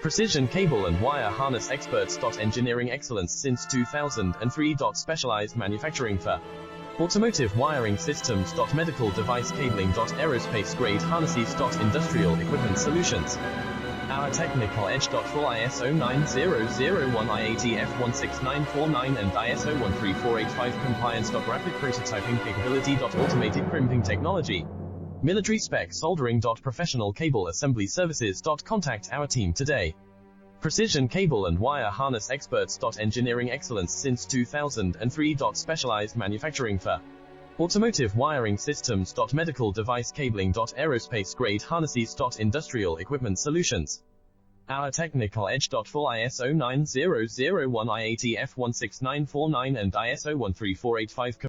Precision cable and wire harness experts. Engineering excellence since 2003. Specialized manufacturing for automotive wiring systems. Medical device cabling. Aerospace grade harnesses. Industrial equipment solutions. Our technical edge. Full ISO 9001, IATF 16949 and ISO 13485 compliance. Rapid prototyping capability. Automated crimping technology. Military spec soldering. Professional cable assembly services. Contact our team today. Precision cable and wire harness experts. Engineering excellence since 2003. Specialized manufacturing for automotive wiring systems. Medical device cabling. Aerospace grade harnesses. Industrial equipment solutions. Our technical edge. Full ISO 9001, IATF 16949 and ISO 13485